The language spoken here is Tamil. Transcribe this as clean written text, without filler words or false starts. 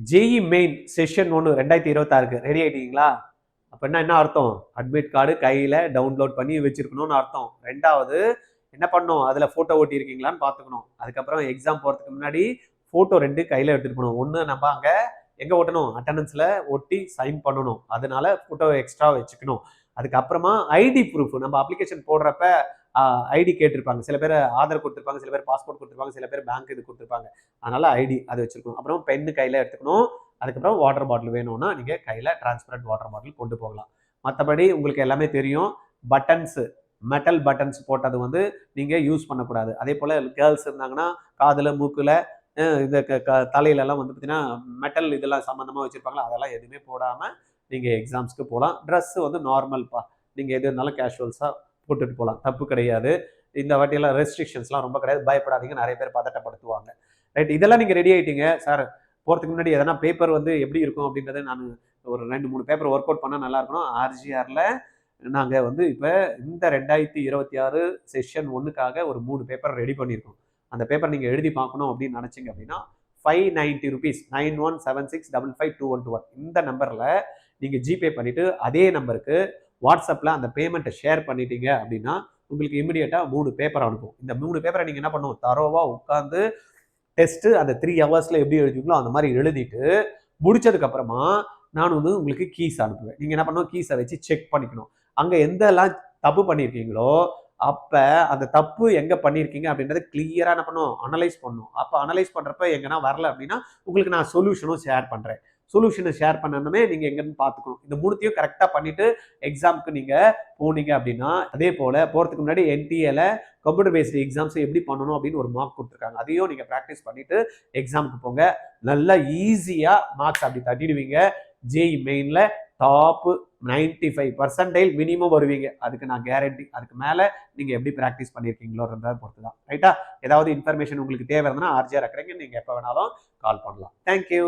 ஜேஇ மெயின் செஷன் 1 2026 ரெடி ஆயிட்டீங்களா? அப்படின்னா என்ன அர்த்தம்? அட்மிட் கார்டு கையில டவுன்லோட் பண்ணி வச்சிருக்கணும்னு அர்த்தம். ரெண்டாவது என்ன பண்ணணும்? அதுல போட்டோ ஒட்டி இருக்கீங்களான்னு பாத்துக்கணும். அதுக்கப்புறம் எக்ஸாம் போறதுக்கு முன்னாடி போட்டோ 2 கையில எடுத்துட்டு போகணும். ஒண்ணு நம்ம அங்க எங்க ஒட்டணும்? அட்டண்டன்ஸ்ல ஒட்டி சைன் பண்ணணும். அதனால போட்டோ எக்ஸ்ட்ரா வச்சுக்கணும். அதுக்கப்புறமா ஐடி ப்ரூஃப் நம்ம அப்ளிகேஷன் போடுறப்ப ஐடி கேட்டிருப்பாங்க. சில பேர் ஆதார் கொடுத்துருப்பாங்க, சில பேர் பாஸ்போர்ட் கொடுத்துருப்பாங்க, சில பேர் பேங்க் இது கொடுத்துருப்பாங்க. அதனால ஐடி அது வச்சிருக்கணும். அப்புறம் பென்னு கையில எடுத்துக்கணும். அதுக்கப்புறம் வாட்டர் பாட்டில் வேணும்னா நீங்க கையில டிரான்ஸ்பரண்ட் வாட்டர் பாட்டில் கொண்டு போகலாம். மற்றபடி உங்களுக்கு எல்லாமே தெரியும். பட்டன்ஸ் மெட்டல் பட்டன்ஸ் போட்டது வந்து நீங்க யூஸ் பண்ணக்கூடாது. அதே போல கேர்ள்ஸ் இருந்தாங்கன்னா காதுல மூக்குல இந்த தலையில எல்லாம் வந்து பார்த்தீங்கன்னா மெட்டல் இதெல்லாம் சம்மந்தமா வச்சிருப்பாங்களா அதெல்லாம் எதுவுமே போடாம நீங்க எக்ஸாம்ஸ்க்கு போகலாம். ட்ரெஸ் வந்து நார்மல்ப்பா. நீங்க எது இருந்தாலும் கேஷுவல்ஸா போட்டுட்டு போகலாம். தப்பு கிடையாது. இந்த வாட்டியெல்லாம் ரெஸ்ட்ரிக்ஷன்ஸ்லாம் ரொம்ப கிடையாது. பயப்படாதீங்க. நிறைய பேர் பதட்டப்படுத்துவாங்க. ரைட், இதெல்லாம் நீங்க ரெடி ஆயிட்டீங்க சார். போறதுக்கு முன்னாடி எதனா பேப்பர் வந்து எப்படி இருக்கும் அப்படின்றத நான் ஒரு 2-3 பேப்பர் ஒர்க் அவுட் பண்ணா நல்லா இருக்கணும். ஆர்ஜிஆர்ல நாங்க வந்து இப்ப இந்த 2026 செஷன் 1க்காக ஒரு 3 பேப்பர் ரெடி பண்ணியிருக்கோம். அந்த பேப்பர் நீங்க எழுதி பார்க்கணும் அப்படின்னு நினைச்சீங்க அப்படின்னா 590 rupees 9176552121 இந்த நம்பர்ல நீங்க ஜிபே பண்ணிட்டு அதே நம்பருக்கு வாட்ஸ்அப்ல அந்த பேமெண்ட்டை ஷேர் பண்ணிட்டீங்க அப்படின்னா உங்களுக்கு இமிடியேட்டா 3 பேப்பர் அனுப்பும். இந்த 3 பேப்பரை நீங்க என்ன பண்ணும்? தரோவா உட்காந்து டெஸ்ட் அந்த 3 ஹவர்ஸ்ல எப்படி எழுதுவீங்களோ அந்த மாதிரி எழுதிட்டு முடிச்சதுக்கு அப்புறமா நான் வந்து உங்களுக்கு கீஸ் அனுப்புவேன். நீங்க என்ன பண்ணணும்? கீஸை வச்சு செக் பண்ணிக்கணும். அங்க எந்தெல்லாம் தப்பு பண்ணியிருக்கீங்களோ அப்ப அந்த தப்பு எங்க பண்ணியிருக்கீங்க அப்படின்றத கிளியரா என்ன பண்ணும்? அனலைஸ் பண்ணும். அப்ப அனலைஸ் பண்றப்ப எங்கன்னா வரல அப்படின்னா உங்களுக்கு நான் சொல்யூஷனும் ஷேர் பண்றேன். சொல்யூஷனை ஷேர் பண்ணணுமே நீங்க எங்கன்னு பார்த்துக்கணும். இந்த மூணுத்தையும் கரெக்டா பண்ணிட்டு எக்ஸாமுக்கு நீங்க போனீங்க அப்படின்னா அதே போல போறதுக்கு முன்னாடி என்டிஏல கம்ப்யூட்டர் பேஸ்டு எக்ஸாம்ஸ் எப்படி பண்ணணும் அப்படின்னு ஒரு மார்க் கொடுத்துருக்காங்க. அதையும் நீங்க ப்ராக்டிஸ் பண்ணிட்டு எக்ஸாமுக்கு போங்க. நல்லா ஈஸியா மார்க்ஸ் அப்படி தட்டிடுவீங்க. ஜேஇ மெயின்ல டாப் 95% மினிமம் வருவீங்க. அதுக்கு நான் கேரண்டி. அதுக்கு மேல நீங்க எப்படி ப்ராக்டிஸ் பண்ணியிருக்கீங்களோன்றத பொறுத்து தான். ரைட்டா? ஏதாவது இன்ஃபர்மேஷன் உங்களுக்கு தேவை இருந்தால் ஆர்ஜிஆர் அக்கறைக்கு நீங்க எப்போ வேணாலும் கால் பண்ணலாம். தேங்க்யூ.